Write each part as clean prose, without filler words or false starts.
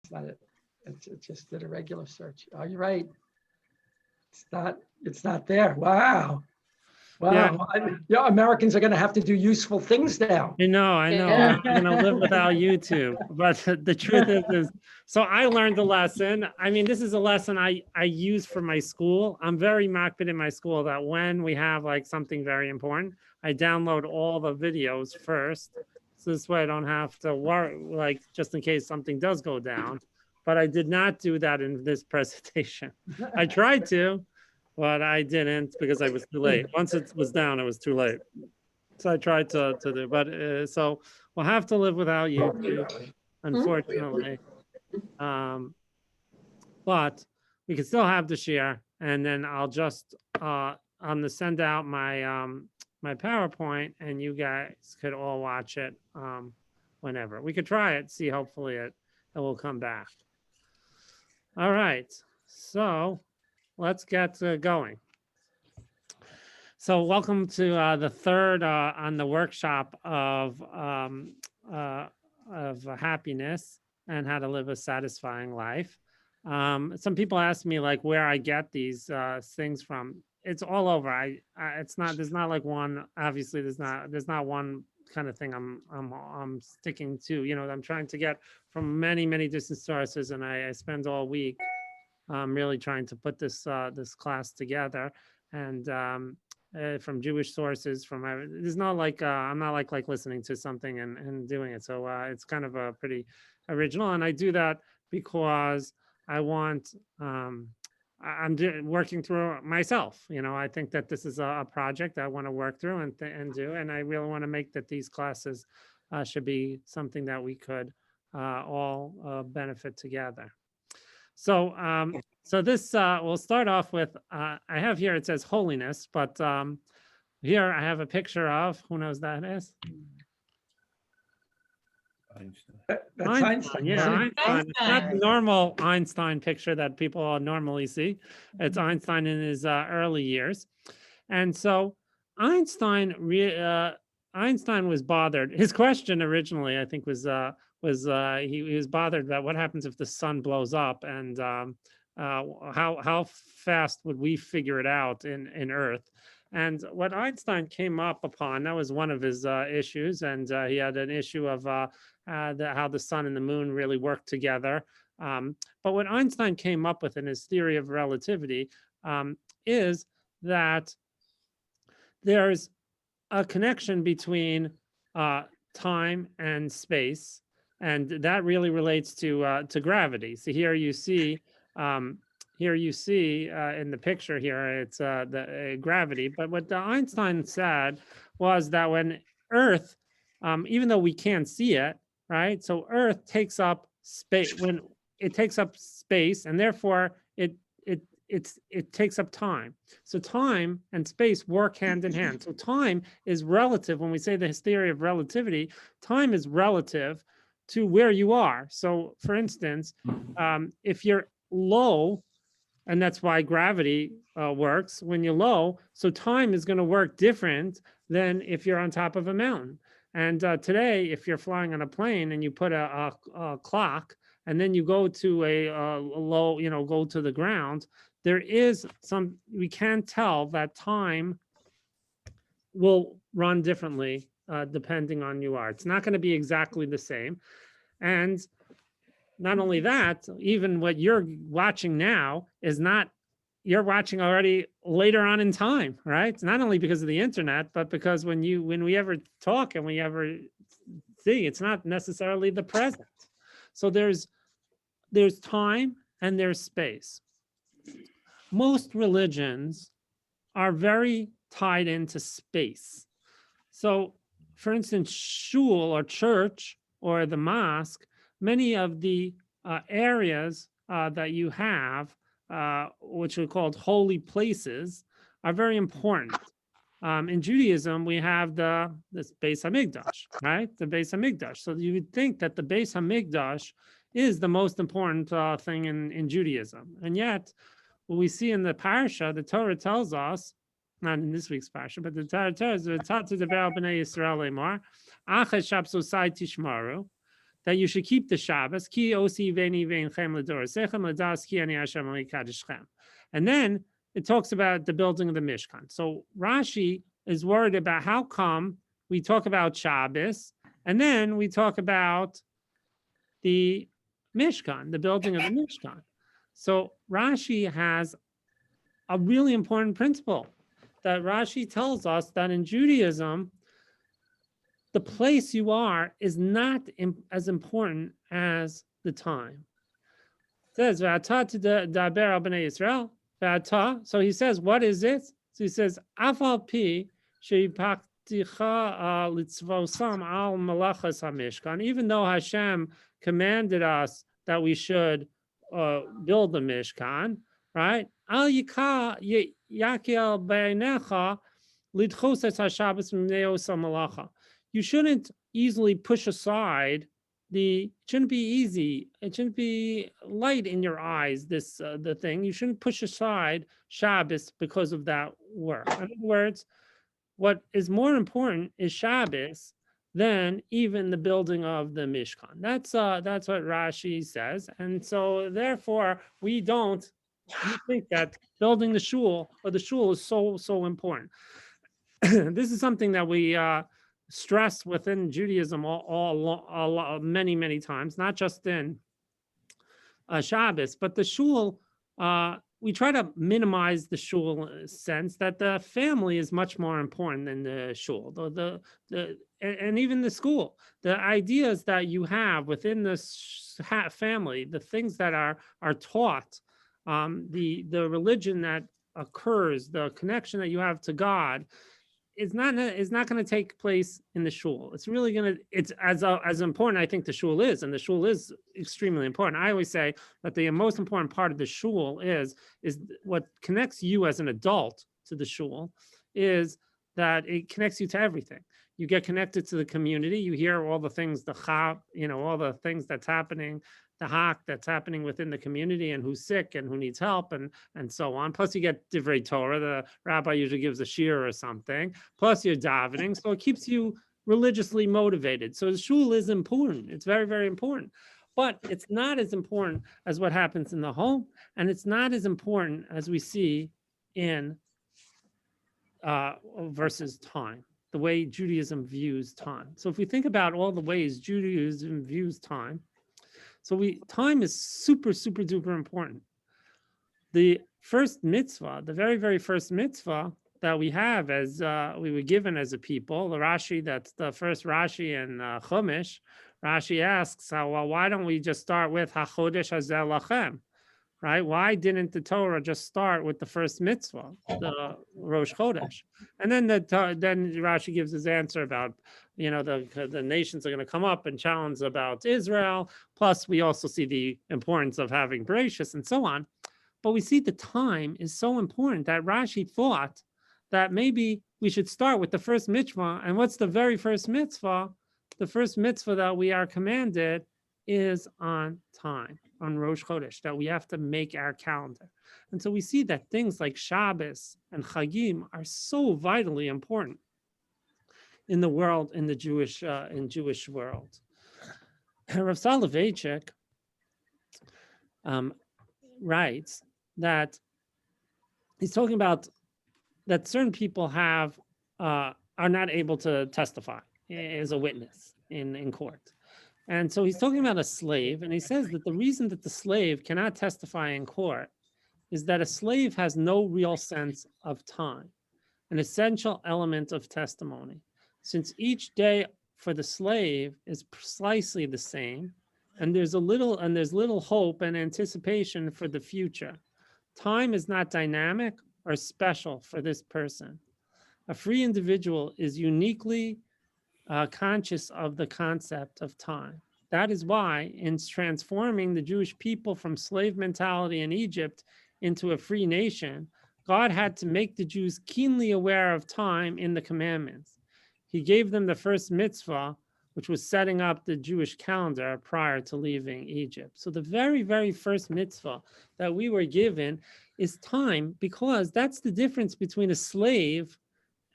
It's not it. It just did a regular search. Oh, you're right. It's not there. Wow. Yeah, Wow. Yeah, Americans are going to have to do useful things now. I know. Yeah. I'm gonna live without YouTube. But the truth is, so I learned a lesson. I mean, this is a lesson I use for my school. I'm very makpid in my school that when we have like something very important, I download all the videos first. So this way I don't have to worry, like just in case something does go down. But I did not do that in this presentation. I tried to, but I didn't because I was too late. Once it was down, it was too late. So I tried to do, but so we'll have to live without YouTube, unfortunately. But we can still have the share, and then I'll just on the send out my my PowerPoint, and you guys could all watch it whenever. We could try it, see. Hopefully, it will come back. All right, so let's get going. So welcome to the third on the workshop of happiness and how to live a satisfying life. Some people ask me like where I get these things from. It's all over. It's not. There's not like one. Obviously, there's not one kind of thing I'm sticking to. You know, I'm trying to get from many different sources, and I spend all week really trying to put this this class together. And from Jewish sources, from there's not like I'm not like listening to something and doing it. So it's kind of a pretty original, and I do that because I want I'm working through myself. You know, I think that this is a project I want to work through and do, and I really want to make that these classes should be something that we could all benefit together. So, so this we'll start off with. I have here it says holiness, but here I have a picture of who knows that is That's Einstein. Yeah, Einstein. It's not the Einstein. normal Einstein picture that people normally see. It's Einstein in his early years, and so Einstein. Einstein was bothered. His question originally, I think, was he was bothered about what happens if the sun blows up, and how fast would we figure it out in Earth? And what Einstein came up upon, that was one of his issues, and he had an issue of how the sun and the moon really work together. But what Einstein came up with in his theory of relativity is that there's a connection between time and space, and that really relates to gravity. So here you see in the picture here, it's the gravity. But what Einstein said was that when Earth, even though we can't see it, right? So Earth takes up space when it takes up space, and therefore it takes up time. So time and space work hand in hand. So time is relative. When we say the theory of relativity, time is relative to where you are. So for instance, if you're low, and that's why gravity works when you're low, so time is going to work different than if you're on top of a mountain. And today, if you're flying on a plane and you put a clock, and then you go to a low, go to the ground, there is we can tell that time will run differently depending on you are. It's not going to be exactly the same. And not only that, even what you're watching now is not, you're watching already later on in time, right? It's not only because of the internet, but because when we ever talk and we ever see, it's not necessarily the present. So there's time and there's space. Most religions are very tied into space. So for instance, shul or church or the mosque, many of the areas that you have, which are called holy places, are very important. In Judaism, we have this Beis Hamikdash, right? The Beis Hamikdash. So you would think that the Beis Hamikdash is the most important thing in Judaism. And yet, what we see in the parsha, the Torah tells us, not in this week's parsha, but the Torah tells us, tishmaru, that you should keep the Shabbos. Ki osi veni veinchem l'dorosechem l'das ki ani Hashem elikadoshchem. And then it talks about the building of the Mishkan. So Rashi is worried about how come we talk about Shabbos and then we talk about the Mishkan, the building of the Mishkan. So Rashi has a really important principle that Rashi tells us that in Judaism, the place you are is not as important as the time. It says, "V'ata t'daber al bnei Yisrael." V'ata. So he says, what is it? So he says, "Afal pi she'ipakticha litzvosam al malachas hamishkan." Even though Hashem commanded us that we should build the Mishkan, right? Al yika yakel beinecha lidchos et haShabbos mimnei osam malacha. You shouldn't easily push aside it shouldn't be easy. It shouldn't be light in your eyes, the thing. You shouldn't push aside Shabbos because of that work. In other words, what is more important is Shabbos than even the building of the Mishkan. That's what Rashi says. And so therefore, we think that building the shul or the shul is so important. This is something that we stress within Judaism many times, not just in Shabbos, but the shul. We try to minimize the shul sense that the family is much more important than the shul, and even the school. The ideas that you have within the family, the things that are taught, the religion that occurs, the connection that you have to God, is not going to take place in the shul. It's really it's as important, I think, the shul is, and the shul is extremely important. I always say that the most important part of the shul is what connects you as an adult to the shul, is that it connects you to everything. You get connected to the community. You hear all the things, all the things that's happening, the hak that's happening within the community, and who's sick and who needs help, and so on. Plus you get divrei Torah. The rabbi usually gives a shiur or something. Plus you're davening. So it keeps you religiously motivated. So the shul is important. It's very, very important. But it's not as important as what happens in the home. And it's not as important as we see in versus time, the way Judaism views time. So if we think about all the ways Judaism views time, time is super, super duper important. The first mitzvah, the very, very first mitzvah that we have as we were given as a people, that's the first Rashi in Chumash. Rashi asks, well, why don't we just start with HaChodesh Hazeh Lachem, right? Why didn't the Torah just start with the first mitzvah, the Rosh Chodesh? And then then Rashi gives his answer about, the nations are going to come up and challenge about Israel. Plus, we also see the importance of having Bereshis and so on. But we see the time is so important that Rashi thought that maybe we should start with the first mitzvah. And what's the very first mitzvah? The first mitzvah that we are commanded is on time, on Rosh Chodesh, that we have to make our calendar. And so we see that things like Shabbos and Chagim are so vitally important in the world, in the Jewish world. Rav Soloveitchik writes that he's talking about that certain people are not able to testify as a witness in court. And so he's talking about a slave, and he says that the reason that the slave cannot testify in court is that a slave has no real sense of time, an essential element of testimony. Since each day for the slave is precisely the same, and there's little hope and anticipation for the future. Time is not dynamic or special for this person. A free individual is uniquely conscious of the concept of time. That is why, in transforming the Jewish people from slave mentality in Egypt into a free nation, God had to make the Jews keenly aware of time in the commandments. He gave them the first mitzvah, which was setting up the Jewish calendar prior to leaving Egypt. So the very, very first mitzvah that we were given is time, because that's the difference between a slave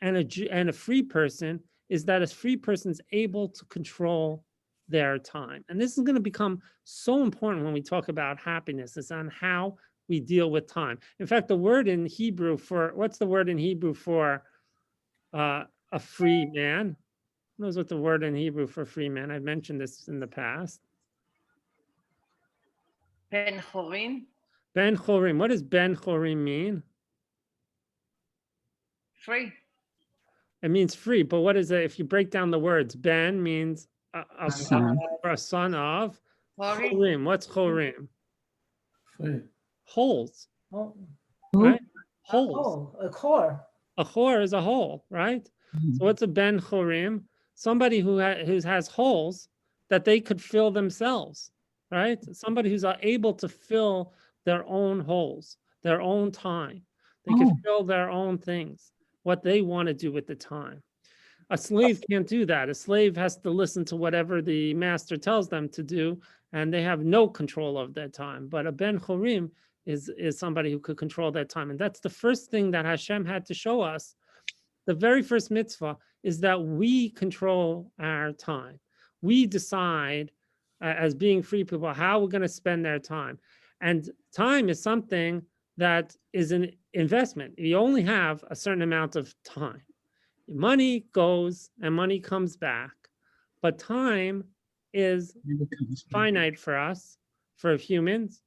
and a free person, is that a free person is able to control their time. And this is going to become so important when we talk about happiness. It's on how we deal with time. In fact, the word in Hebrew for, what's the word in Hebrew for a free man? Who knows what the word in Hebrew for free man? I've mentioned this in the past. Ben Chorin, Ben Chorim. What does Ben Chorim mean? free. It means free, but what is it? If you break down the words, Ben means a son, or a son of. Chorin, Chorim. What's Chorim? Free. Holes, Oh, right? Holes. oh, a core. A chor is a hole, right? So what's a Ben Chorim? Somebody who has holes that they could fill themselves, right? Somebody who's able to fill their own holes, their own time. They can fill their own things, what they want to do with the time. A slave can't do that. A slave has to listen to whatever the master tells them to do, and they have no control of their time. But a Ben Chorim is somebody who could control their time. And that's the first thing that Hashem had to show us. The very first mitzvah is that we control our time. We decide as being free people how we're going to spend their time. And time is something that is an investment. You only have a certain amount of time. Money goes and money comes back, but time is finite for us, for humans,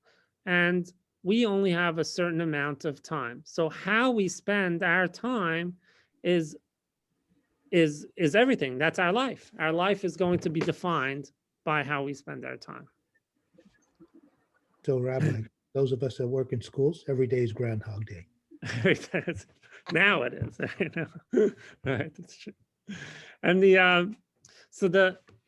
and we only have a certain amount of time. So how we spend our time is everything. That's our life. Our life is going to be defined by how we spend our time. So, Rabbi, those of us that work in schools, every day is Groundhog Day. Now it is. Right. That's true. And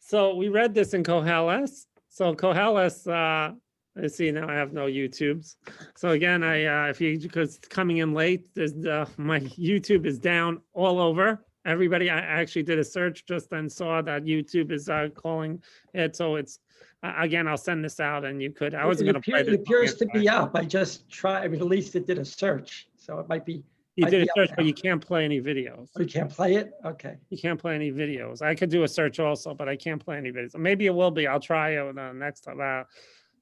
so we read this in Koheles. So Koheles, let's see, now I have no YouTubes. So again, because coming in late, there's my YouTube is down all over. Everybody, I actually did a search just and saw that YouTube is calling it. So it's, again, I'll send this out and you could, I wasn't going to play It this. appears to be up. I just tried, I mean, at least it did a search, so it might be. You might did a be up search, now. but you can't play any videos. We can't play it? Okay. You can't play any videos. I could do a search also, but I can't play any videos. Maybe it will be. I'll try it next time.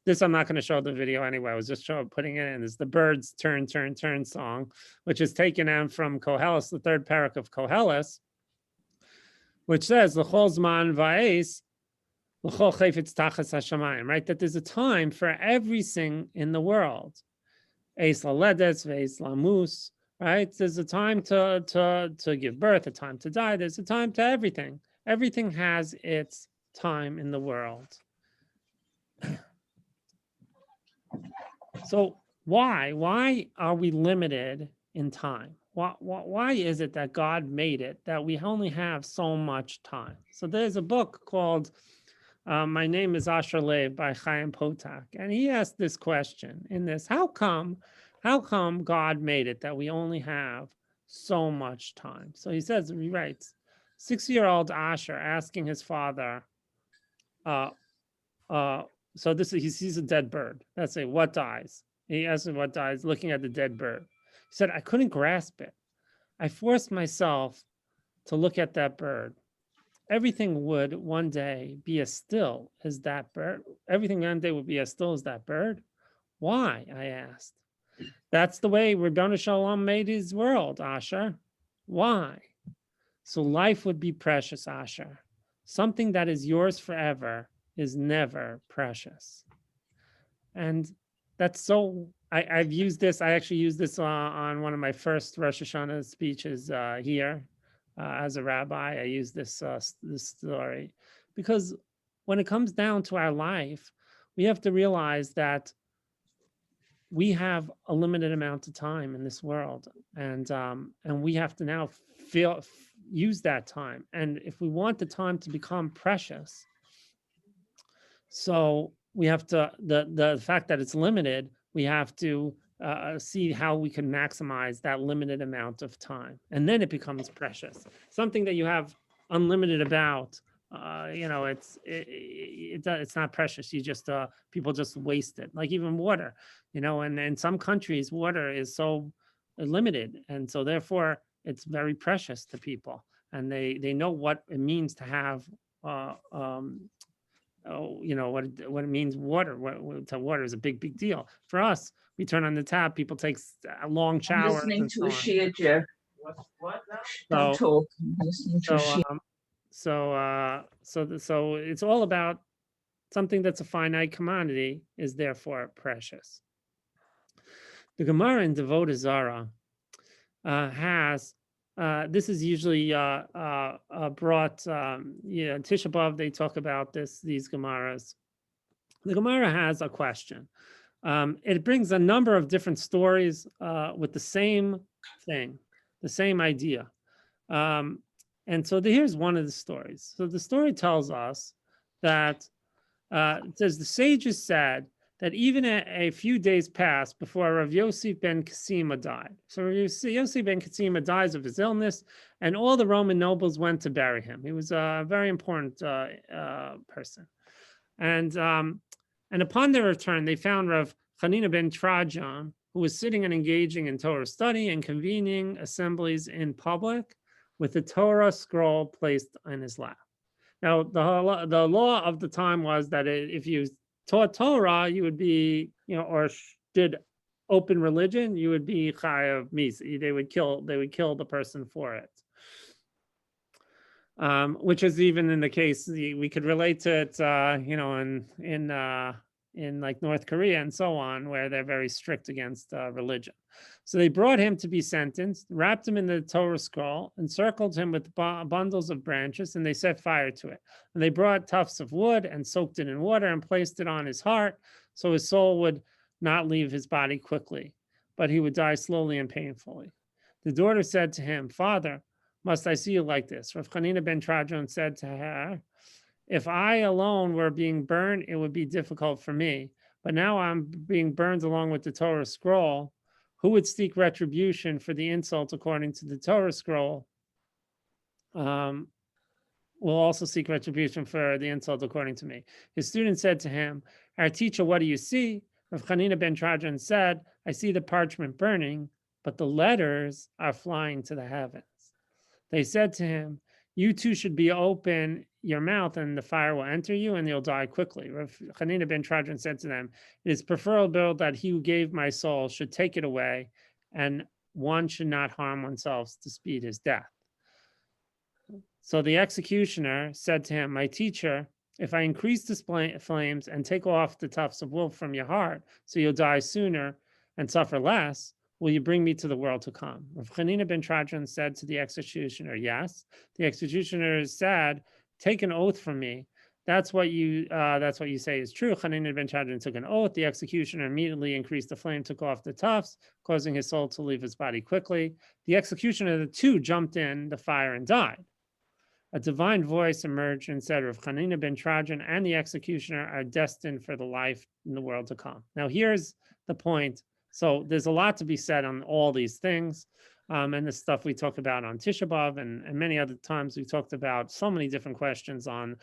This I'm not going to show the video anyway. I was just putting it in. It's the Birds Turn, Turn, Turn song, which is taken in from Koheles, the third parak of Koheles, which says, L'chol zman va'es, l'chol chayfetz tachas hashamayim, right? That there's a time for everything in the world. Eis la'ledetz ve'eis la'mus, right? There's a time to give birth, a time to die. There's a time to everything. Everything has its time in the world. So why are we limited in time? Why is it that God made it that we only have so much time? So there's a book called My Name is Asher Lev by Chaim Potak, and he asked this question in this: How come God made it that we only have so much time? So he says, he writes, 6-year-old Asher asking his father, so this is, he sees a dead bird. That's it. What dies? He asks him what dies, looking at the dead bird. He said, I couldn't grasp it. I forced myself to look at that bird. Everything would one day be as still as that bird. Everything one day would be as still as that bird. Why? I asked. That's the way Ribono Shel Olam made his world, Asher. Why? So life would be precious, Asher. Something that is yours forever is never precious. And that's so, I've used this, I actually used this on one of my first Rosh Hashanah speeches here as a rabbi. I used this story because when it comes down to our life, we have to realize that we have a limited amount of time in this world, and we have to now use that time. And if we want the time to become precious, so we have to, the fact that it's limited, we have to see how we can maximize that limited amount of time. And then it becomes precious. Something that you have unlimited about, it's not precious. You just, people just waste it. Like even water, and in some countries, water is so limited. And so therefore it's very precious to people. And they know what it means to have what it means. Water, to water is a big deal for us. We turn on the tap. People take long I'm showers listening and to so a on. Shia, Jeff. Don't So talk. I'm listening to a so Shia. so it's all about something that's a finite commodity is therefore precious. The Gemara in Devodah Zara has this is usually brought Tisha B'Av. They talk about these Gemaras. The Gemara has a question. It brings a number of different stories with the same thing, the same idea. And so here's one of the stories. So the story tells us that it says the sages said that even a few days passed before Rav Yosef ben Kasima died. So Rav Yosef ben Kasima dies of his illness, and all the Roman nobles went to bury him. He was a very important person. And upon their return, they found Rav Chanina ben Trajan, who was sitting and engaging in Torah study and convening assemblies in public with the Torah scroll placed in his lap. Now, the law of the time was that if you taught Torah, you would be, or did open religion, you would be chayav misi. They would kill the person for it. Which is even in the case we could relate to it, in like North Korea and so on, where they're very strict against religion. So they brought him to be sentenced, wrapped him in the Torah scroll, encircled him with bundles of branches, and they set fire to it. And they brought tufts of wood and soaked it in water and placed it on his heart, so his soul would not leave his body quickly, but he would die slowly and painfully. The daughter said to him, "Father, must I see you like this?" Rav Chanina ben Trajan said to her, "If I alone were being burned, it would be difficult for me. But now I'm being burned along with the Torah scroll. Who would seek retribution for the insult according to the Torah scroll will also seek retribution for the insult according to me." His student said to him, "Our teacher, what do you see?" Rav Chanina ben Trajan said, "I see the parchment burning, but the letters are flying to the heavens." They said to him, "You too should be open your mouth and the fire will enter you and you'll die quickly." Rav Chanina ben Trajan said to them, "It is preferable that he who gave my soul should take it away, and one should not harm oneself to speed his death." So the executioner said to him, "My teacher, if I increase the flames and take off the tufts of wool from your heart, so you'll die sooner and suffer less, will you bring me to the world to come?" Rav Chanina ben Trajan said to the executioner, "Yes." The executioner said, "Take an oath from me. That's what you say is true." Chanina ben Trajan took an oath. The executioner immediately increased the flame, took off the tufts, causing his soul to leave his body quickly. The executioner, the two jumped in the fire and died. A divine voice emerged and said, "Rav Chanina ben Trajan and the executioner are destined for the life in the world to come." Now, here's the point. So there's a lot to be said on all these things. And the stuff we talk about on Tisha B'Av and many other times we talked about so many different questions on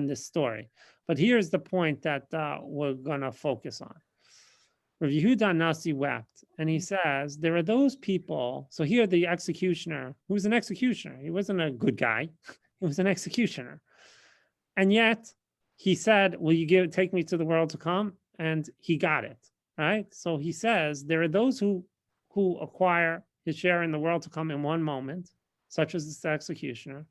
this story. But here's the point that we're going to focus on. Rav Yehuda Nasi wept, and he says, there are those people. So here the executioner, who's an executioner, he wasn't a good guy. He was an executioner. And yet he said, "Will you take me to the world to come?" And he got it. Right? So he says there are those who acquire his share in the world to come in one moment, such as this executioner,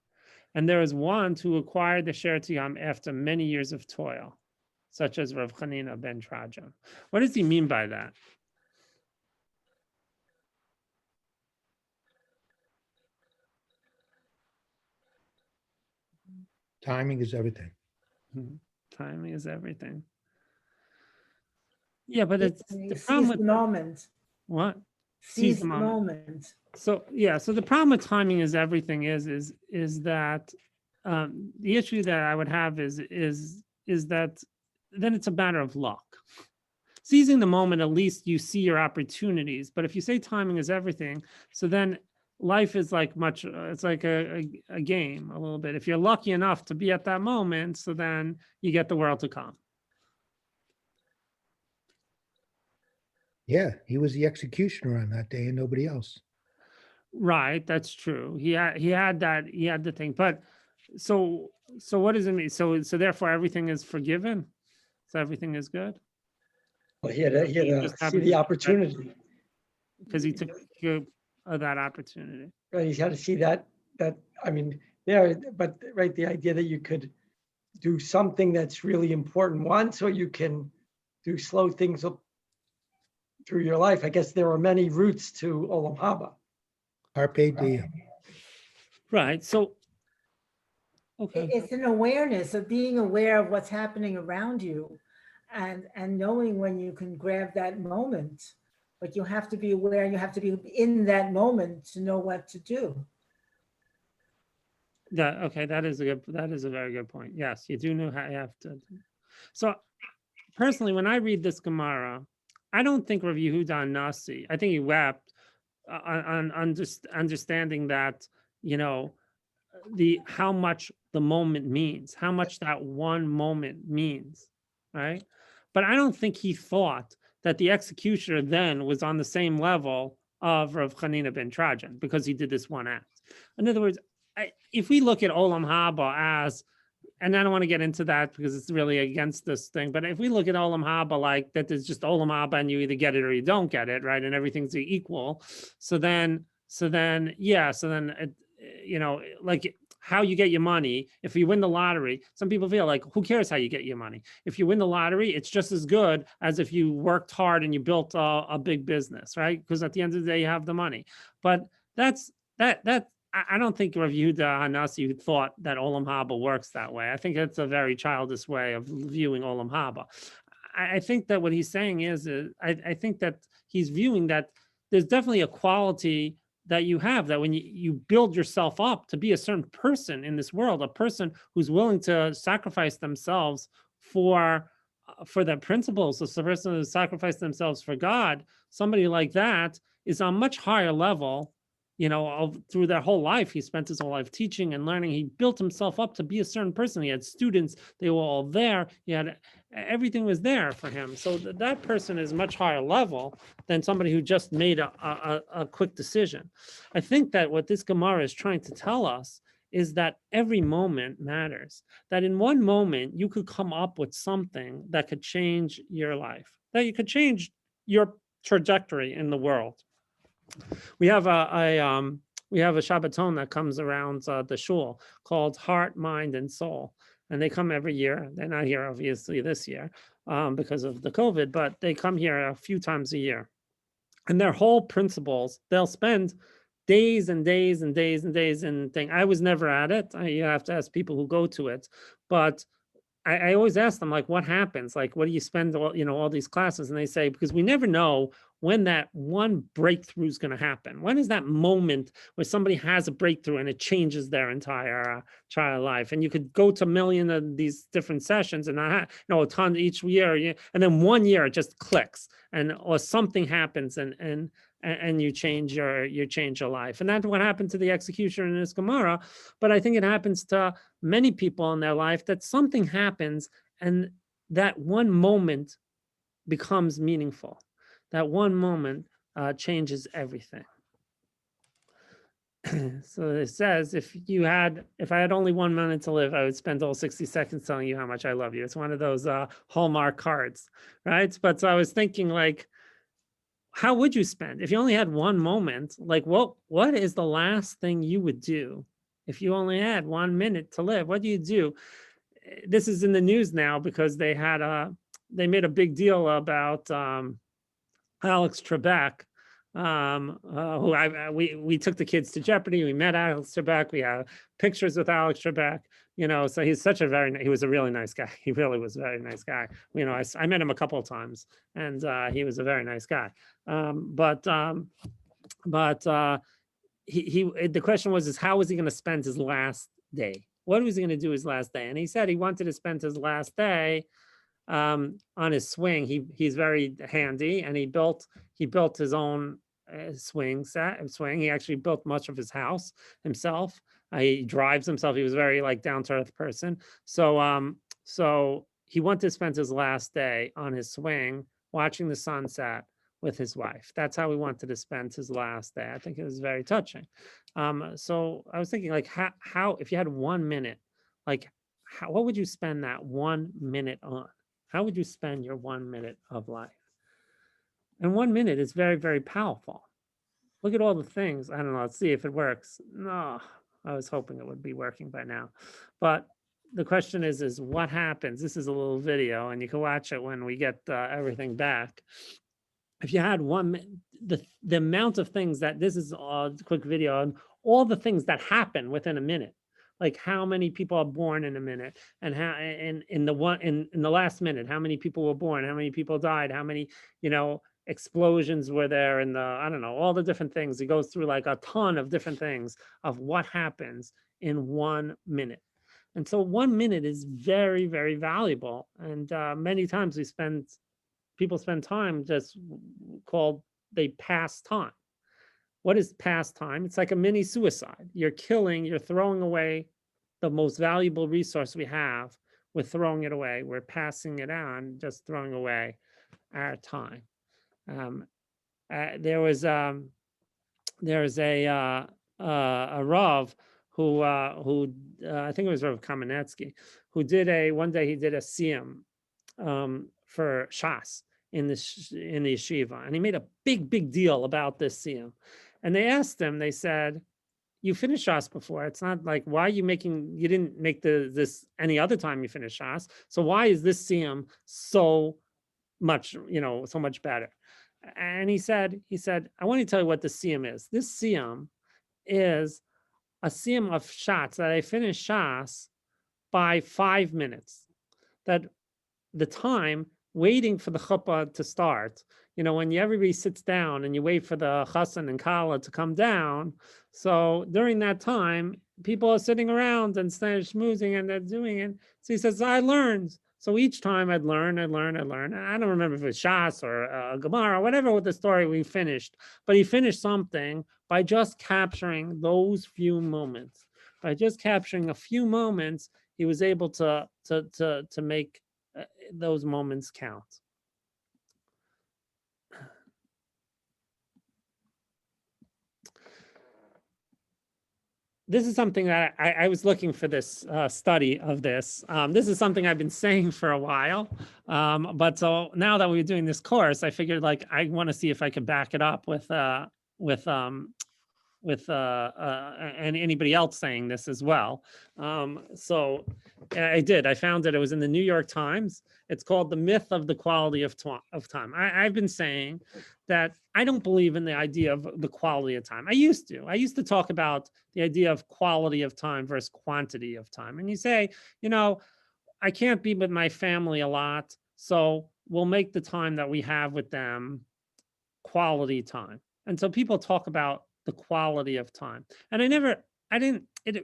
and there is one who acquired the share to Yam after many years of toil, such as Rav Chanina ben Trajan. What does he mean by that? Timing is everything. Timing is everything. Yeah, but it's the Seize problem the with moment. what? Seize the moment. So yeah, so the problem with timing is everything is that the issue that I would have is that then it's a matter of luck. Seizing the moment, at least you see your opportunities. But if you say timing is everything, so then life is like it's like a game a little bit. If you're lucky enough to be at that moment, so then you get the world to come. Yeah, he was the executioner on that day and nobody else. Right, that's true. He had the thing, but So what does it mean? So therefore everything is forgiven? So everything is good? Well, he had to just see happened to the be opportunity, Because he took that opportunity. right? He's had to see that, I mean, there, but right, the idea that you could do something that's really important once, or you can do slow things up through your life. I guess there are many routes to Olam Haba. Carpe diem. Right, so, okay, It's an awareness of being aware of what's happening around you and knowing when you can grab that moment. But you have to be aware, you have to be in that moment to know what to do. okay, that is a very good point. Yes, you do know how you have to. So personally, when I read this Gemara, I don't think Rav Yehuda Nasi, I think he wept on understanding that, how much the moment means, how much that one moment means, right? But I don't think he thought that the executioner then was on the same level of Rav Chanina ben Trajan because he did this one act. In other words, if we look at Olam Haba as, and I don't want to get into that because it's really against this thing, but if we look at Olam Haba like that, there's just Olam Haba and you either get it or you don't get it, right? And everything's equal. So then, like how you get your money, if you win the lottery, some people feel like, who cares how you get your money? If you win the lottery, it's just as good as if you worked hard and you built a big business, right? Because at the end of the day, you have the money. But I don't think Rav Yehuda Hanasi thought that Olam Haba works that way. I think it's a very childish way of viewing Olam Haba. I think that what he's saying is I think that he's viewing that there's definitely a quality that you have, that when you build yourself up to be a certain person in this world, a person who's willing to sacrifice themselves for their principles, so the person who sacrificed themselves for God, somebody like that is on a much higher level. Through their whole life, he spent his whole life teaching and learning. He built himself up to be a certain person. He had students; they were all there. Everything was there for him. So that person is much higher level than somebody who just made a quick decision. I think that what this Gemara is trying to tell us is that every moment matters. That in one moment you could come up with something that could change your life. That you could change your trajectory in the world. We have a Shabbaton that comes around the shul called Heart, Mind, and Soul, and they come every year. They're not here obviously this year because of the COVID, but they come here a few times a year. And their whole principles, they'll spend days and days and days and days and thing. I was never at it. You have to ask people who go to it, but I always ask them, like, what happens? Like, what do you spend all these classes? And they say, because we never know when that one breakthrough is going to happen. When is that moment where somebody has a breakthrough and it changes their entire child life? And you could go to a million of these different sessions and a ton each year, and then one year it just clicks, or something happens and you change your life. And that's what happened to the executioner in this Gemara. But I think it happens to many people in their life, that something happens and that one moment becomes meaningful. That one moment changes everything. So it says, if I had only 1 minute to live, I would spend all 60 seconds telling you how much I love you. It's one of those Hallmark cards, right? But so I was thinking, like, how would you spend if you only had one moment? Like, what is the last thing you would do if you only had 1 minute to live? What do you do? This is in the news now because they made a big deal about Alex Trebek, who we took the kids to Jeopardy. We met Alex Trebek. We have pictures with Alex Trebek. So he's he was a really nice guy. He really was a very nice guy. I met him a couple of times, and he was a very nice guy. The question was, how was he going to spend his last day? What was he going to do his last day? And he said he wanted to spend his last day on his swing. He's very handy, and he built his own swing. He actually built much of his house himself. He drives himself. He was very down to earth person. So he wanted to spend his last day on his swing, watching the sunset, with his wife. That's how he wanted to spend his last day. I think it was very touching. So I was thinking, like, how if you had 1 minute, like, what would you spend that 1 minute on? How would you spend your 1 minute of life? And 1 minute is very, very powerful. Look at all the things. I don't know. Let's see if it works. No, I was hoping it would be working by now. But the question is what happens? This is a little video, and you can watch it when we get everything back. If you had the amount of things that this is a quick video on all the things that happen within a minute, like how many people are born in a minute, and how in the last minute, how many people were born, how many people died, how many, explosions were there, and I don't know, all the different things. It goes through like a ton of different things of what happens in 1 minute. And so 1 minute is very, very valuable. And many times people spend time just they pass time. What is past time? It's like a mini suicide. You're throwing away the most valuable resource we have. We're throwing it away. We're passing it on, just throwing away our time. There was a Rav who I think it was Rav Kamenetsky, who one day he did a siyum for Shas in the yeshiva, and he made a big deal about this siyum. And they asked him, they said, "You finished Shas before. It's not like, why are you didn't make this any other time you finished Shas. So why is this siyum so much better?" And he said, "I want to tell you what the siyum is. This siyum is a siyum of Shas that I finished Shas by 5 minutes. That the time waiting for the chuppah to start, when everybody sits down and you wait for the chassan and kala to come down. So during that time, people are sitting around and schmoozing and they're doing it. So he says, I learned. So each time I'd learn. I don't remember if it was Shas or Gemara, whatever with the story we finished. But he finished something by just capturing those few moments. By just capturing a few moments, he was able to make those moments count." This is something that I was looking for this study of this. This is something I've been saying for a while. But so now that we're doing this course, I figured like I want to see if I could back it up with and anybody else saying this as well. So I did. I found that it was in the New York Times. It's called The Myth of the Quality of Time. I've been saying that I don't believe in the idea of the quality of time. I used to talk about the idea of quality of time versus quantity of time. And you say, I can't be with my family a lot, so we'll make the time that we have with them quality time. And so people talk about the quality of time. And it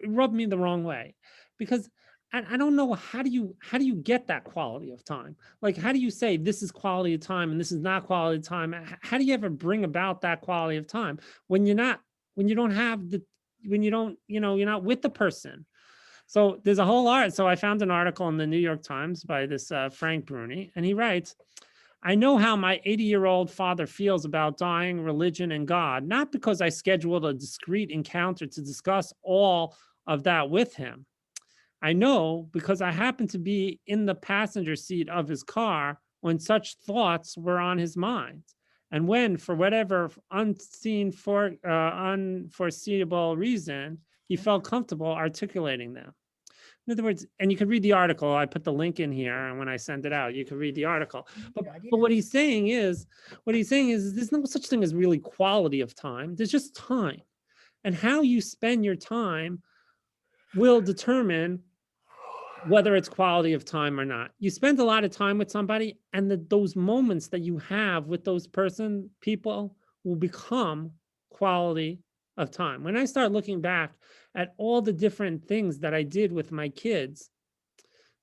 rubbed me the wrong way, because I don't know, how do you get that quality of time? Like, how do you say this is quality of time and this is not quality of time? How do you ever bring about that quality of time when you're not with the person? So there's a whole art. So I found an article in the New York Times by this Frank Bruni, and he writes, "I know how my 80-year-old father feels about dying, religion, and God, not because I scheduled a discreet encounter to discuss all of that with him. I know because I happened to be in the passenger seat of his car when such thoughts were on his mind. And when, for whatever unforeseeable reason, he felt comfortable articulating them." In other words, and you can read the article. I put the link in here, and when I send it out, you can read the article. But what he's saying is there's no such thing as really quality of time. There's just time. And how you spend your time will determine whether it's quality of time or not. You spend a lot of time with somebody, and those moments that you have with those people will become quality of time. When I start looking back at all the different things that I did with my kids,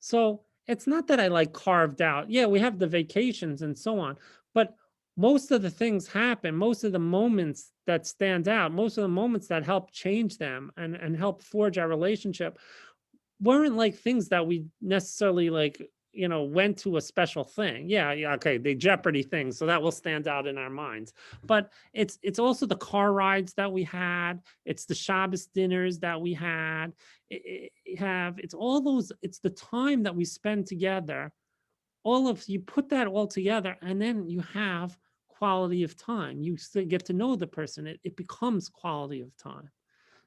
so it's not that I like carved out. Yeah, we have the vacations and so on, but most of the things happen, most of the moments that stand out, most of the moments that help change them and help forge our relationship weren't like things that we necessarily like went to a special thing. Yeah, okay, the Jeopardy thing, so that will stand out in our minds. But it's also the car rides that we had. It's the Shabbos dinners that we had. It's all those. It's the time that we spend together. You put that all together, and then you have quality of time. You still get to know the person. It becomes quality of time.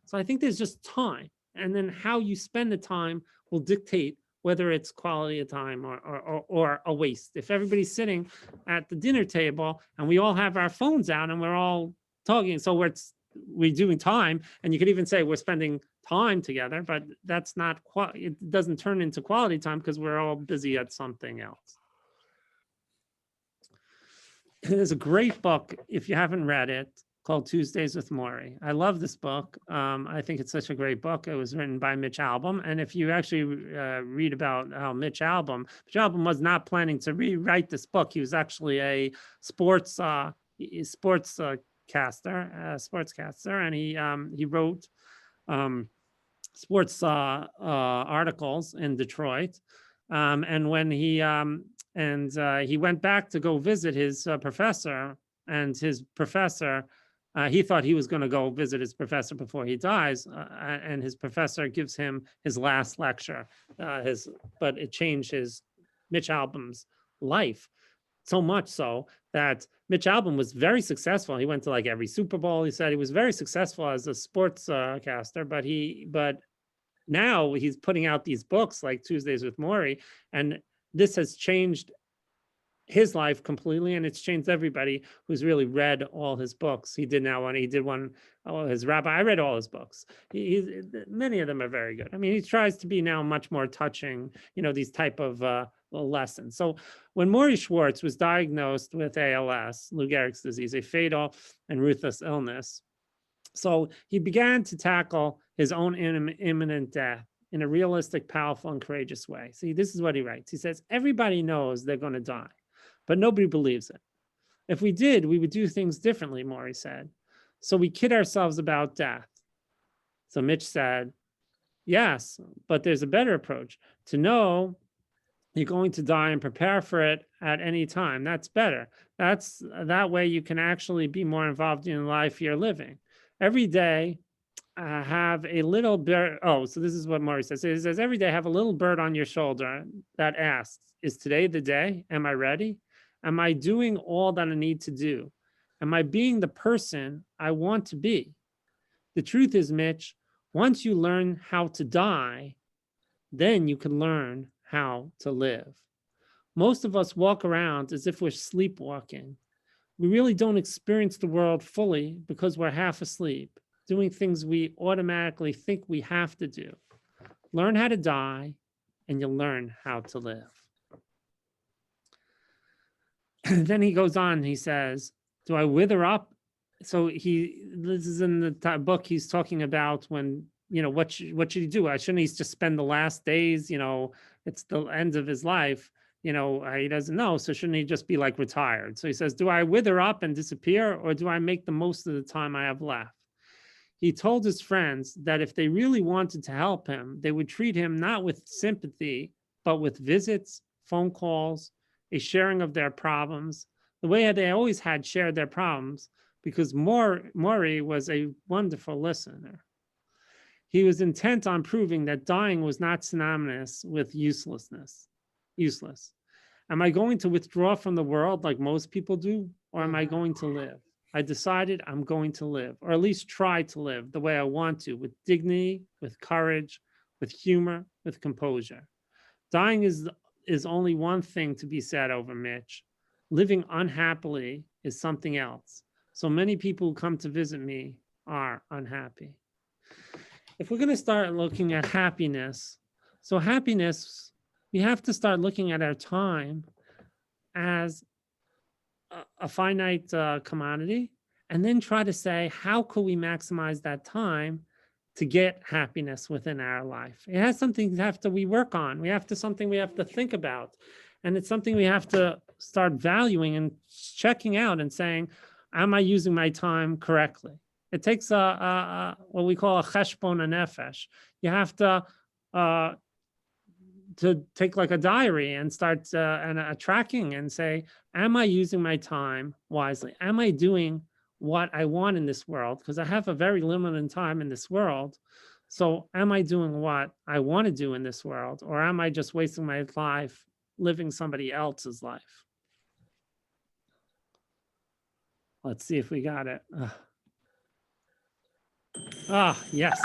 So I think there's just time, and then how you spend the time will dictate whether it's quality of time or a waste. If everybody's sitting at the dinner table and we all have our phones out and we're all talking, so we're doing time, and you could even say we're spending time together, but that's not it doesn't turn into quality time because we're all busy at something else. There's a great book, if you haven't read it, called Tuesdays with Morrie. I love this book. I think it's such a great book. It was written by Mitch Albom. And if you actually read about how Mitch Albom was not planning to rewrite this book. He was actually a sportscaster, and he wrote sports articles in Detroit. And when he went back to go visit his professor, and his professor, he thought he was going to go visit his professor before he dies, and his professor gives him his last lecture. But it changed Mitch Albom's life so much so that Mitch Albom was very successful. He went to like every Super Bowl. He said he was very successful as a sports caster, but now he's putting out these books like Tuesdays with Morrie, and this has changed his life completely, and it's changed everybody who's really read all his books. He did one, his rabbi. I read all his books. Many of them are very good. I mean, he tries to be now much more touching, these type of lessons. So when Morrie Schwartz was diagnosed with ALS, Lou Gehrig's disease, a fatal and ruthless illness, so he began to tackle his own imminent death in a realistic, powerful, and courageous way. See, this is what he writes. He says, everybody knows they're going to die, but nobody believes it. If we did, we would do things differently, Morrie said. So we kid ourselves about death. So Mitch said, yes, but there's a better approach. To know you're going to die and prepare for it at any time. That's better. That way you can actually be more involved in the life you're living. Every day, have a little bird. Oh, so this is what Morrie says. He says, every day have a little bird on your shoulder that asks, is today the day? Am I ready? Am I doing all that I need to do? Am I being the person I want to be? The truth is, Mitch, once you learn how to die, then you can learn how to live. Most of us walk around as if we're sleepwalking. We really don't experience the world fully because we're half asleep, doing things we automatically think we have to do. Learn how to die, and you'll learn how to live. Then he goes on, he says, do I wither up? So this is in the book, he's talking about when, what should he do? Shouldn't he just spend the last days, it's the end of his life, he doesn't know. So shouldn't he just be like retired? So he says, do I wither up and disappear, or do I make the most of the time I have left? He told his friends that if they really wanted to help him, they would treat him not with sympathy, but with visits, phone calls, a sharing of their problems, the way they always had shared their problems, because Morrie was a wonderful listener. He was intent on proving that dying was not synonymous with useless. Am I going to withdraw from the world like most people do, or am I going to live? I decided I'm going to live, or at least try to live the way I want to, with dignity, with courage, with humor, with composure. Dying is only one thing to be said over, Mitch. Living unhappily is something else. So many people who come to visit me are unhappy. If we're going to start looking at happiness, we have to start looking at our time as a finite commodity, and then try to say, how could we maximize that time to get happiness within our life? It has something we work on. Something we have to think about. And it's something we have to start valuing and checking out and saying, am I using my time correctly? It takes what we call a cheshbon nefesh. You have to to take like a diary and start and a tracking and say, am I using my time wisely? Am I doing what I want in this world? Because I have a very limited time in this world. So am I doing what I want to do in this world? Or am I just wasting my life living somebody else's life? Let's see if we got it. Ah, yes.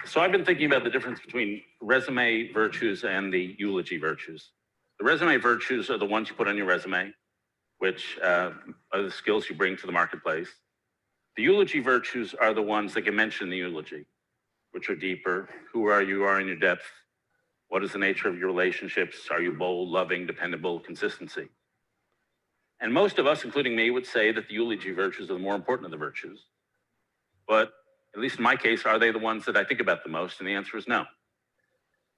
So I've been thinking about the difference between resume virtues and the eulogy virtues. The resume virtues are the ones you put on your resume, which are the skills you bring to the marketplace. The eulogy virtues are the ones that get mentioned in the eulogy, which are deeper. Who are you are in your depth? What is the nature of your relationships? Are you bold, loving, dependable, consistency? And most of us, including me, would say that the eulogy virtues are the more important of the virtues. But at least in my case, are they the ones that I think about the most? And the answer is no.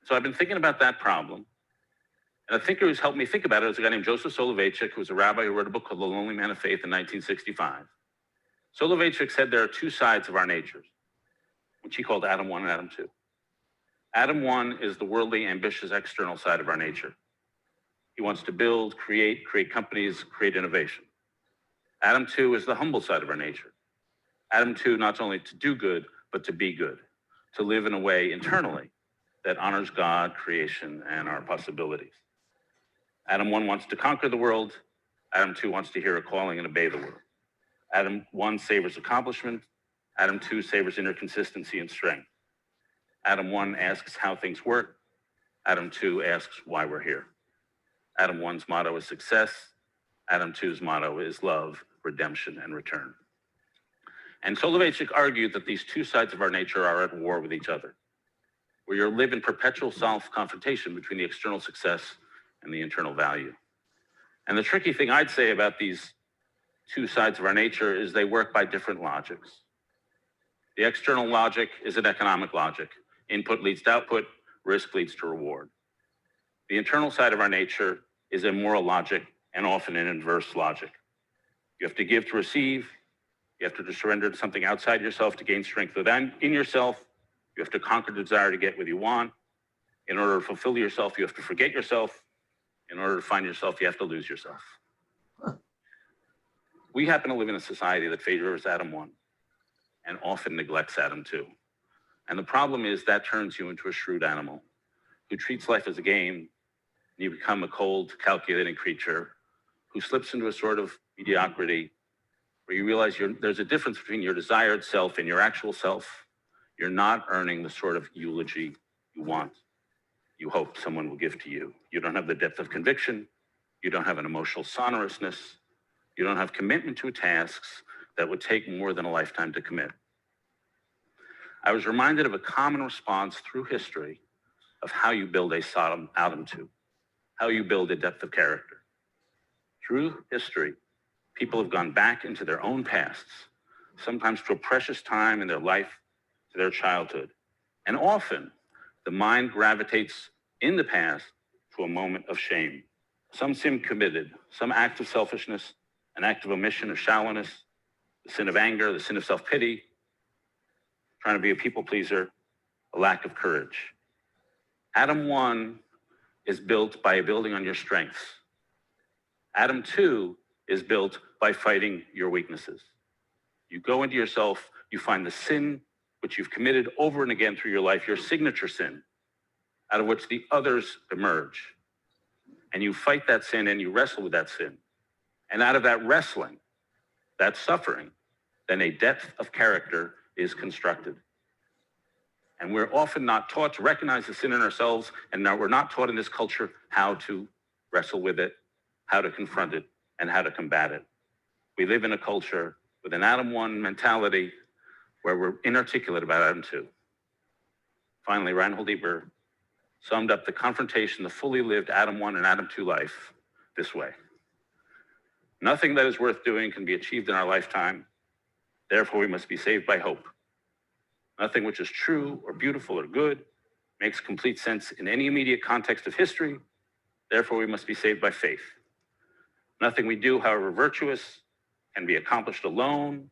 So I've been thinking about that problem. And a thinker who's helped me think about it is a guy named Joseph Soloveitchik, who was a rabbi who wrote a book called The Lonely Man of Faith in 1965. Soloveitchik said there are two sides of our natures, which he called Adam 1 and Adam 2. Adam 1 is the worldly, ambitious, external side of our nature. He wants to build, create companies, create innovation. Adam 2 is the humble side of our nature. Adam 2, not only to do good, but to be good, to live in a way internally that honors God, creation, and our possibilities. Adam 1 wants to conquer the world. Adam 2 wants to hear a calling and obey the world. Adam 1 savors accomplishment. Adam 2 savors inner consistency and strength. Adam 1 asks how things work. Adam 2 asks why we're here. Adam 1's motto is success. Adam 2's motto is love, redemption, and return. And Soloveitchik argued that these two sides of our nature are at war with each other, where you live in perpetual self-confrontation between the external success and the internal value. And the tricky thing I'd say about these two sides of our nature is they work by different logics. The external logic is an economic logic. Input leads to output, risk leads to reward. The internal side of our nature is a moral logic and often an inverse logic. You have to give to receive. You have to surrender to something outside yourself to gain strength within yourself. You have to conquer the desire to get what you want. In order to fulfill yourself, you have to forget yourself. In order to find yourself, you have to lose yourself. We happen to live in a society that favors Adam 1 and often neglects Adam 2. And the problem is that turns you into a shrewd animal who treats life as a game, and you become a cold, calculating creature who slips into a sort of mediocrity where you realize there's a difference between your desired self and your actual self. You're not earning the sort of eulogy you want, you hope someone will give to you. You don't have the depth of conviction. You don't have an emotional sonorousness. You don't have commitment to tasks that would take more than a lifetime to commit. I was reminded of a common response through history of how you build a Sodom Adam 2, how you build a depth of character. Through history, people have gone back into their own pasts, sometimes to a precious time in their life, to their childhood. And often, the mind gravitates in the past to a moment of shame. Some sin committed, some act of selfishness, an act of omission or shallowness, the sin of anger, the sin of self-pity, trying to be a people pleaser, a lack of courage. Adam 1 is built by building on your strengths. Adam 2 is built by fighting your weaknesses. You go into yourself, you find the sin which you've committed over and again through your life, your signature sin, out of which the others emerge. And you fight that sin and you wrestle with that sin. And out of that wrestling, that suffering, then a depth of character is constructed. And we're often not taught to recognize the sin in ourselves, and now we're not taught in this culture how to wrestle with it, how to confront it, and how to combat it. We live in a culture with an Adam 1 mentality where we're inarticulate about Adam 2. Finally, Reinhold Niebuhr summed up the confrontation, the fully lived Adam 1 and Adam 2 life this way. Nothing that is worth doing can be achieved in our lifetime. Therefore, we must be saved by hope. Nothing which is true or beautiful or good makes complete sense in any immediate context of history. Therefore, we must be saved by faith. Nothing we do, however virtuous, can be accomplished alone.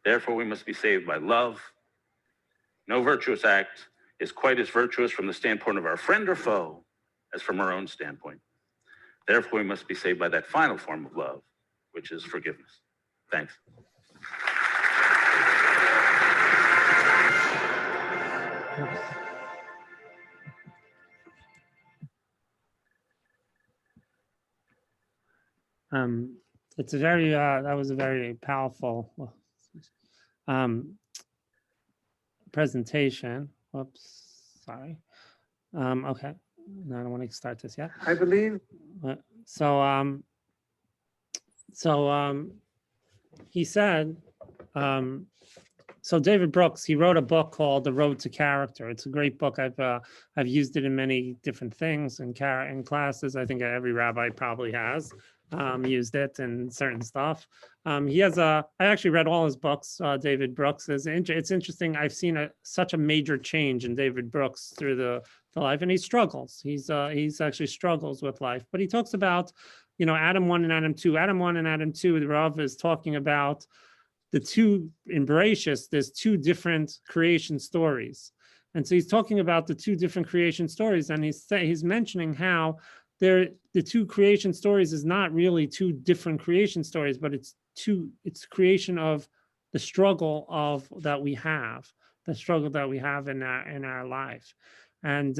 Therefore, we must be saved by love. No virtuous act is quite as virtuous from the standpoint of our friend or foe as from our own standpoint. Therefore, we must be saved by that final form of love, which is forgiveness. Thanks. It's a very, that was a very powerful presentation. Whoops, sorry. Okay, no, I don't want to start this yet. I believe So he said, so David Brooks, he wrote a book called The Road to Character. It's a great book. I've used it in many different things in classes. I think every rabbi probably has used it in certain stuff. He has I actually read all his books. David Brooks it's interesting. I've seen such a major change in David Brooks through the life, and he struggles. He's actually struggles with life, but he talks about, Adam 1 and Adam 2. Adam 1 and Adam 2, the Rav is talking about the two in Bereshis. There's two different creation stories. And so he's talking about the two different creation stories. And he's mentioning how the two creation stories is not really two different creation stories, but it's creation of the struggle that we have in our life. And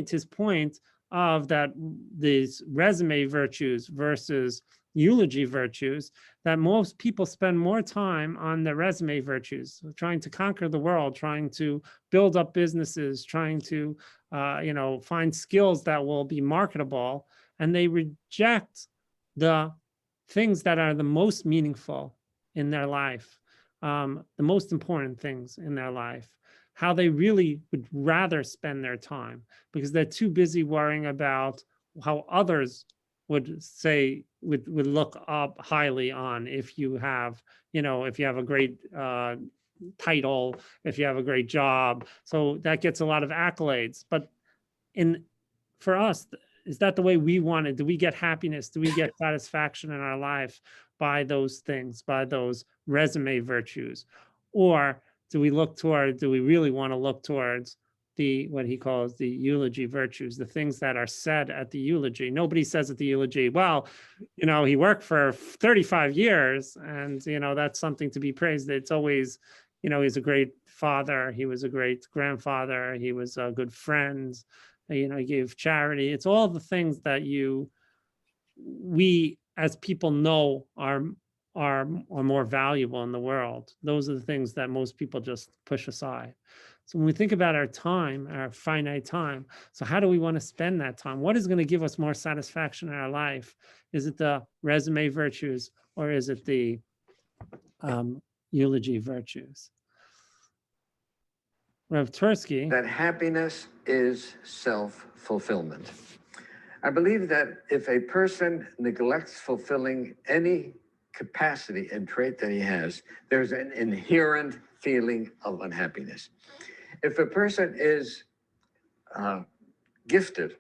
his point of that, these resume virtues versus eulogy virtues, that most people spend more time on the resume virtues, trying to conquer the world, trying to build up businesses, trying to find skills that will be marketable, and they reject the things that are the most meaningful in their life, the most important things in their life, how they really would rather spend their time, because they're too busy worrying about how others would say, would look up highly on if you have a great title, if you have a great job. So that gets a lot of accolades. But for us, is that the way we want it? Do we get happiness? Do we get satisfaction in our life by those things, by those resume virtues? Or do we really want to look towards what he calls the eulogy virtues, the things that are said at the eulogy? Nobody says at the eulogy, well, he worked for 35 years and, that's something to be praised. It's always, he's a great father. He was a great grandfather. He was a good friend. He gave charity. It's all the things that we as people know are more valuable in the world. Those are the things that most people just push aside. So when we think about our time, our finite time, so how do we want to spend that time? What is going to give us more satisfaction in our life? Is it the resume virtues, or is it the eulogy virtues? Rav Tursky. that happiness is self-fulfillment. I believe that if a person neglects fulfilling any capacity and trait that he has, there's an inherent feeling of unhappiness. If a person is gifted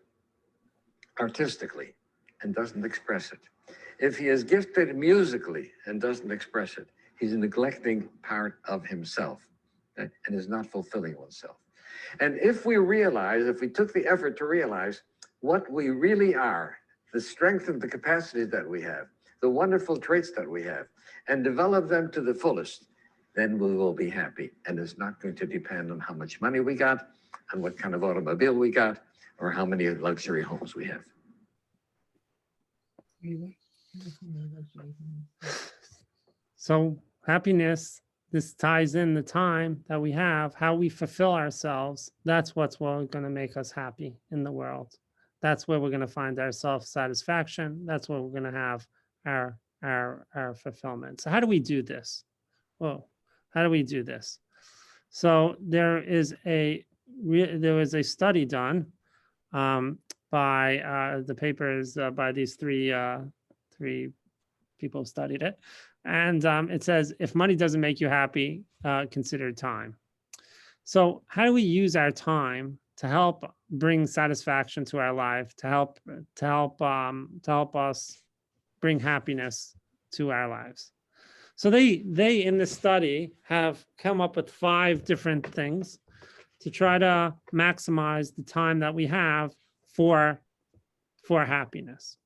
artistically and doesn't express it, if he is gifted musically and doesn't express it, he's neglecting part of himself and is not fulfilling oneself. And if we took the effort to realize what we really are, the strength and the capacities that we have, the wonderful traits that we have, and develop them to the fullest, then we will be happy. And it's not going to depend on how much money we got, on what kind of automobile we got, or how many luxury homes we have. So happiness, this ties in the time that we have, how we fulfill ourselves. That's what's going to make us happy in the world. That's where we're going to find our self-satisfaction. That's where we're going to have our fulfillment. So how do we do this? Well, how do we do this? So there was a study done by the papers by these three people who studied it. And it says, if money doesn't make you happy, consider time. So how do we use our time to help bring satisfaction to our life, to help us bring happiness to our lives. So they in the study have come up with 5 different things to try to maximize the time that we have for happiness.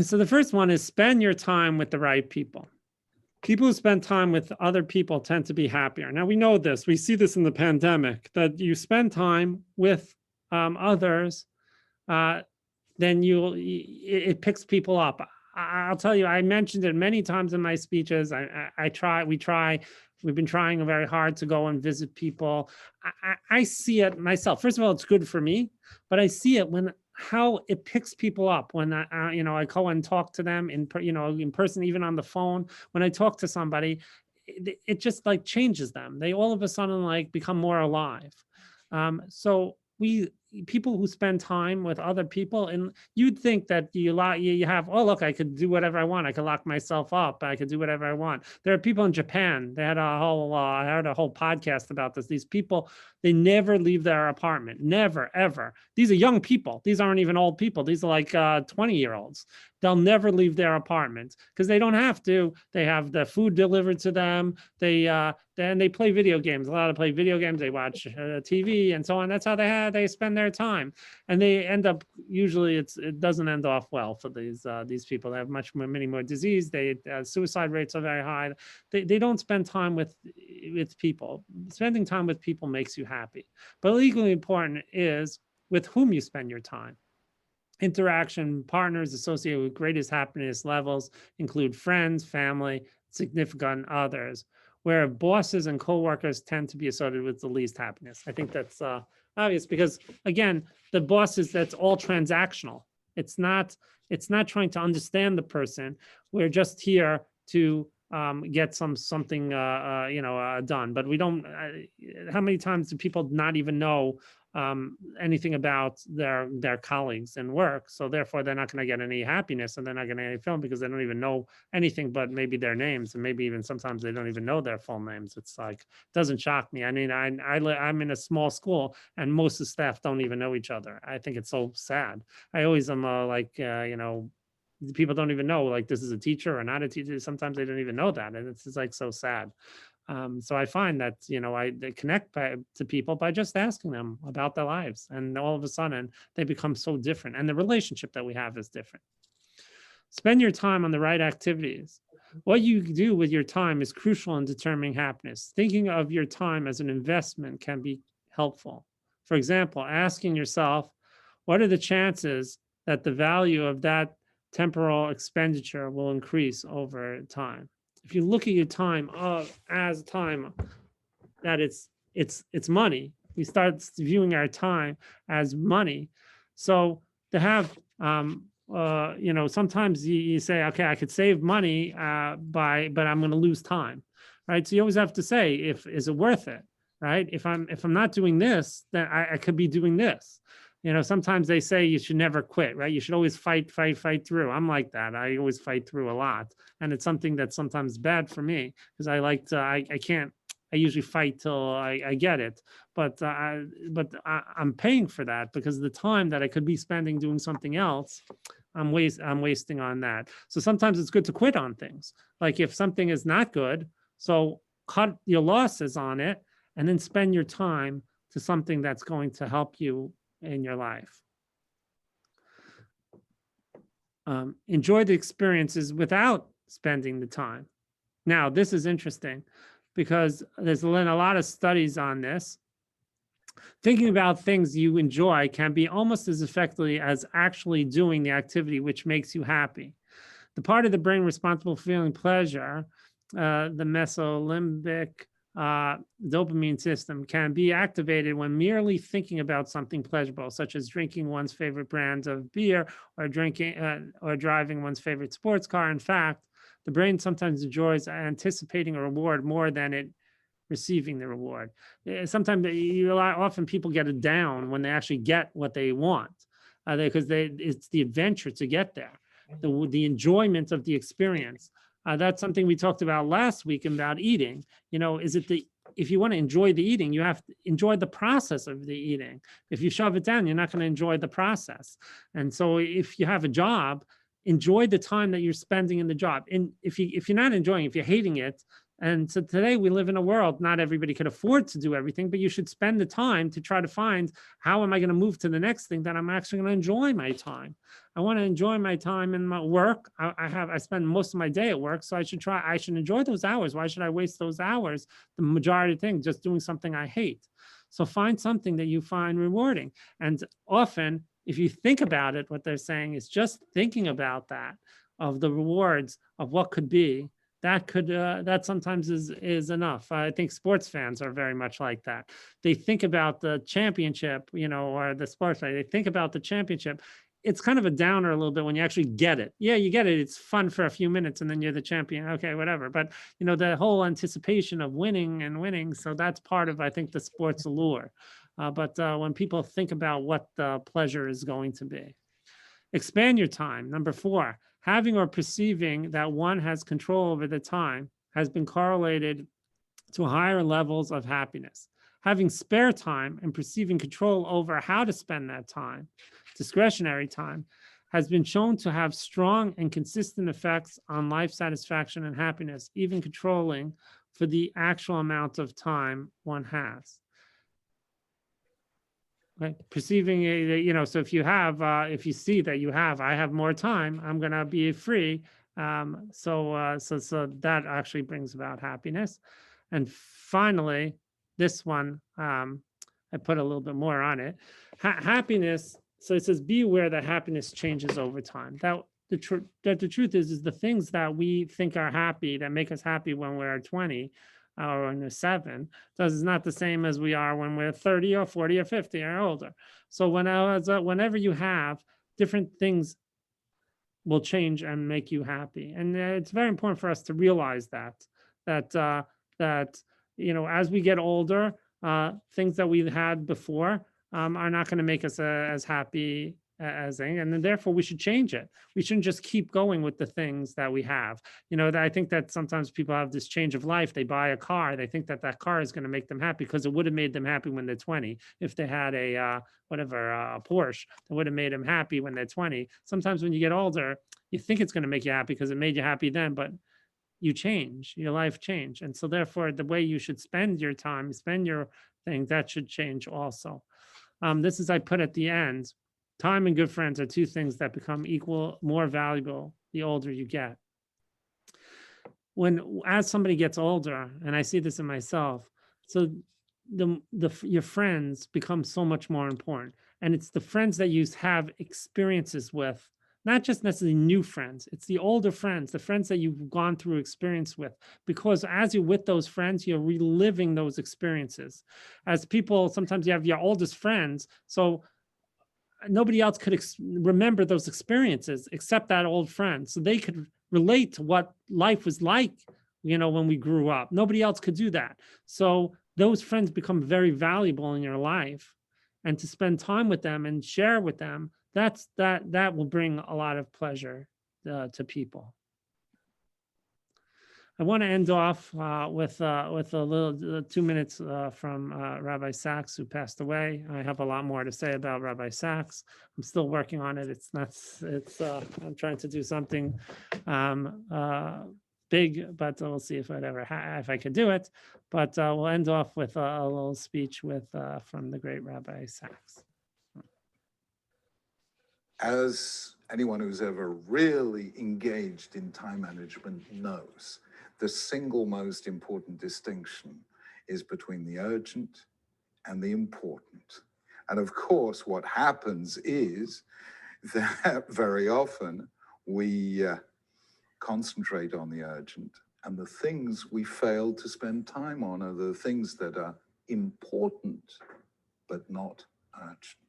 So the first one is spend your time with the right people. People who spend time with other people tend to be happier. Now we know this, we see this in the pandemic, that you spend time with others, then it picks people up. I'll tell you, I mentioned it many times in my speeches. We've been trying very hard to go and visit people. I see it myself. First of all, it's good for me, but I see it how it picks people up when I go and talk to them in person, even on the phone. When I talk to somebody, it just like changes them. They all of a sudden like become more alive. So people who spend time with other people, and you'd think that you have, oh, look, I could do whatever I want. I could lock myself up. I could do whatever I want. There are people in Japan. They had I heard a whole podcast about this. These people, they never leave their apartment. Never, ever. These are young people. These aren't even old people. These are like 20-year-olds. They'll never leave their apartment because they don't have to. They have the food delivered to them. They play video games. A lot of play video games. They watch TV and so on. That's how they spend their time. And they end up, usually it doesn't end off well for these people. They have many more disease. Suicide rates are very high. They don't spend time with people. Spending time with people makes you happy. But equally important is with whom you spend your time. Interaction partners associated with greatest happiness levels include friends, family, significant others, where bosses and coworkers tend to be associated with the least happiness. I think that's obvious because, again, the bosses, that's all transactional. It's not trying to understand the person. We're just here to get something done. But we don't. How many times do people not even know anything about their colleagues and work? So therefore, they're not going to get any happiness, and they're not going to get any film because they don't even know anything but maybe their names, and maybe even sometimes they don't even know their full names. It's like, doesn't shock me. I mean, I'm in a small school, and most of the staff don't even know each other. I think it's so sad. I always am people don't even know, like, this is a teacher or not a teacher. Sometimes they don't even know that. And it's just like so sad. So I find that, they connect to people by just asking them about their lives. And all of a sudden they become so different. And the relationship that we have is different. Spend your time on the right activities. What you do with your time is crucial in determining happiness. Thinking of your time as an investment can be helpful. For example, asking yourself, what are the chances that the value of that temporal expenditure will increase over time? If you look at your time as time, that it's money. We start viewing our time as money. So to have, sometimes you say, okay, I could save money but I'm going to lose time, right? So you always have to say, is it worth it, right? If I'm not doing this, then I could be doing this. Sometimes they say you should never quit, right? You should always fight through. I'm like that. I always fight through a lot. And it's something that's sometimes bad for me because I usually fight till I get it. But I'm paying for that because the time that I could be spending doing something else, I'm wasting on that. So sometimes it's good to quit on things. Like if something is not good, so cut your losses on it and then spend your time to something that's going to help you in your life. Enjoy the experiences without spending the time. Now, this is interesting because there's been a lot of studies on this. Thinking about things you enjoy can be almost as effectively as actually doing the activity which makes you happy. The part of the brain responsible for feeling pleasure, the mesolimbic dopamine system, can be activated when merely thinking about something pleasurable, such as drinking one's favorite brand of beer or driving one's favorite sports car. In fact, the brain sometimes enjoys anticipating a reward more than it receiving the reward. Sometimes often people get it down when they actually get what they want, because it's the adventure to get there, the enjoyment of the experience. That's something we talked about last week about eating. Is it if you want to enjoy the eating, you have to enjoy the process of the eating. If you shove it down, you're not going to enjoy the process. And so if you have a job, enjoy the time that you're spending in the job. And if you're not enjoying, if you're hating it, and so today we live in a world, not everybody could afford to do everything, but you should spend the time to try to find, how am I going to move to the next thing that I'm actually going to enjoy my time? I want to enjoy my time in my work. I spend most of my day at work, so I should enjoy those hours. Why should I waste those hours, the majority of things, just doing something I hate? So find something that you find rewarding. And often, if you think about it, what they're saying is just thinking about that, of the rewards of what could be, that sometimes is enough. I think sports fans are very much like that. They think about the championship, or the sports, they think about the championship. It's kind of a downer a little bit when you actually get it. Yeah, you get it. It's fun for a few minutes and then you're the champion. Okay, whatever. But the whole anticipation of winning and winning. So that's part of, I think, the sports allure. But when people think about what the pleasure is going to be. Expand your time. Number 4, having or perceiving that one has control over the time has been correlated to higher levels of happiness. Having spare time and perceiving control over how to spend that time, discretionary time, has been shown to have strong and consistent effects on life satisfaction and happiness, even controlling for the actual amount of time one has. Right. Perceiving, so if you see that I have more time, I'm going to be free. So that actually brings about happiness. And finally, this one, I put a little bit more on it. Happiness. So it says, be aware that happiness changes over time. That the truth is the things that we think are happy, that make us happy when we're 20, or when we're 7, so it's not the same as we are when we're 30 or 40 or 50 or older. So whenever you have different things will change and make you happy. And it's very important for us to realize that as we get older, things that we had before are not going to make us as happy as and then therefore we should change it. We shouldn't just keep going with the things that we have. I think that sometimes people have this change of life. They buy a car, they think that car is going to make them happy because it would have made them happy when they're 20. If they had a Porsche, that would have made them happy when they're 20. Sometimes when you get older, you think it's going to make you happy because it made you happy then, but you change, your life change. And so therefore the way you should spend your time, spend your thing, that should change also. This is, I put at the end, time and good friends are 2 things that become more valuable the older you get. As somebody gets older, and I see this in myself, so your friends become so much more important. And it's the friends that you have experiences with, not just necessarily new friends. It's the older friends, the friends that you've gone through experience with, because as you're with those friends, you're reliving those experiences. As people, sometimes you have your oldest friends, so nobody else could remember those experiences except that old friend. So they could relate to what life was like, when we grew up. Nobody else could do that. So those friends become very valuable in your life, and to spend time with them and share with them, that will bring a lot of pleasure to people. I want to end off with a little 2 minutes from Rabbi Sacks, who passed away. I have a lot more to say about Rabbi Sacks. I'm still working on it. I'm trying to do something big, but we'll see if I could do it. But we'll end off with a little speech from the great Rabbi Sacks. As anyone who's ever really engaged in time management knows, the single most important distinction is between the urgent and the important. And of course, what happens is that very often we concentrate on the urgent, and the things we fail to spend time on are the things that are important, but not urgent.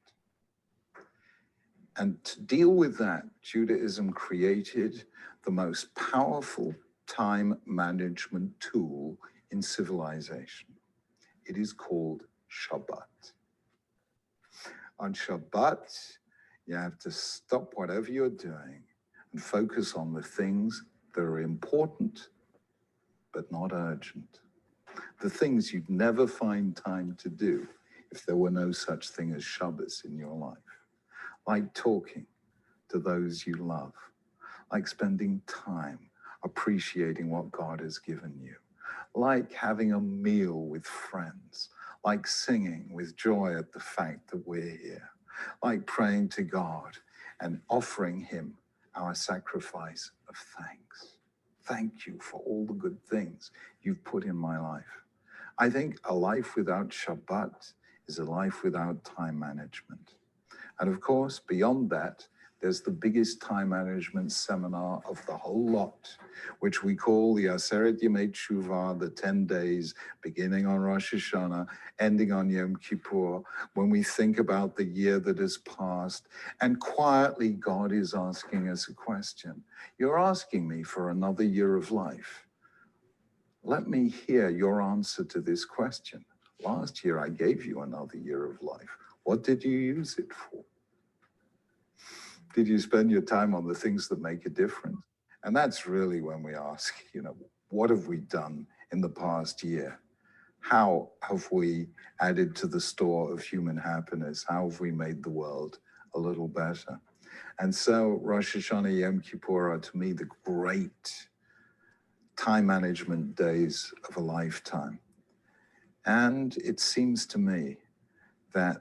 And to deal with that, Judaism created the most powerful time management tool in civilization. It is called Shabbat. On Shabbat, you have to stop whatever you're doing and focus on the things that are important, but not urgent. the things you'd never find time to do if there were no such thing as Shabbos in your life. Like talking to those you love, like spending time appreciating what God has given you, like having a meal with friends, like singing with joy at the fact that we're here, like praying to God and offering him our sacrifice of thanks. Thank you for all the good things you've put in my life. I think a life without Shabbat is a life without time management. And of course, beyond that, there's the biggest time management seminar of the whole lot, which we call the Aseret Yemei Teshuvah, the 10 days, beginning on Rosh Hashanah, ending on Yom Kippur, when we think about the year that has passed. And quietly, God is asking us a question. You're asking me for another year of life. Let me hear your answer to this question. Last year, I gave you another year of life. What did you use it for? Did you spend your time on the things that make a difference? And that's really when we ask, what have we done in the past year? How have we added to the store of human happiness? How have we made the world a little better? And so Rosh Hashanah, Yom Kippur are to me the great time management days of a lifetime. And it seems to me that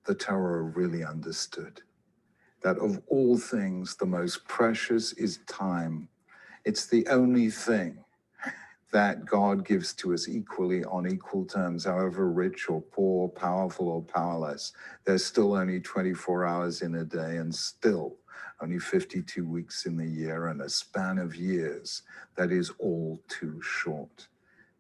the Torah really understood that of all things, the most precious is time. It's the only thing that God gives to us equally on equal terms, however rich or poor, powerful or powerless. There's still only 24 hours in a day and still only 52 weeks in the year, and a span of years that is all too short.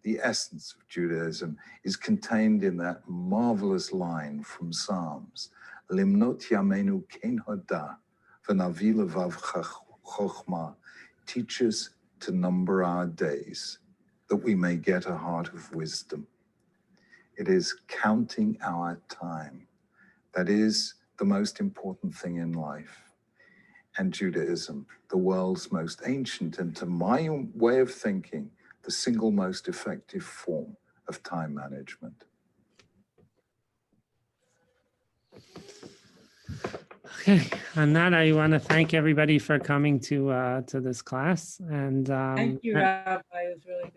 The essence of Judaism is contained in that marvelous line from Psalms, Limnot Yamenu Kein Hoda, V'navi Levav Chochma, teach us to number our days, that we may get a heart of wisdom. It is counting our time that is the most important thing in life. And Judaism, the world's most ancient, and to my way of thinking, the single most effective form of time management. Okay, on that, I want to thank everybody for coming to this class. And Thank you, Rabbi. It was really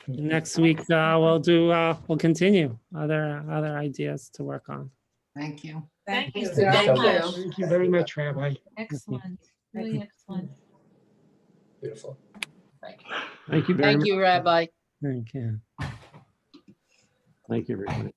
good. next week we'll continue other ideas to work on. Thank you. Thank you. Thank Thank you. you. Thank you very much, Rabbi. Excellent, really excellent. Beautiful. Thank you. Thank you very much. Thank you, Rabbi. Thank you. Thank you, everybody.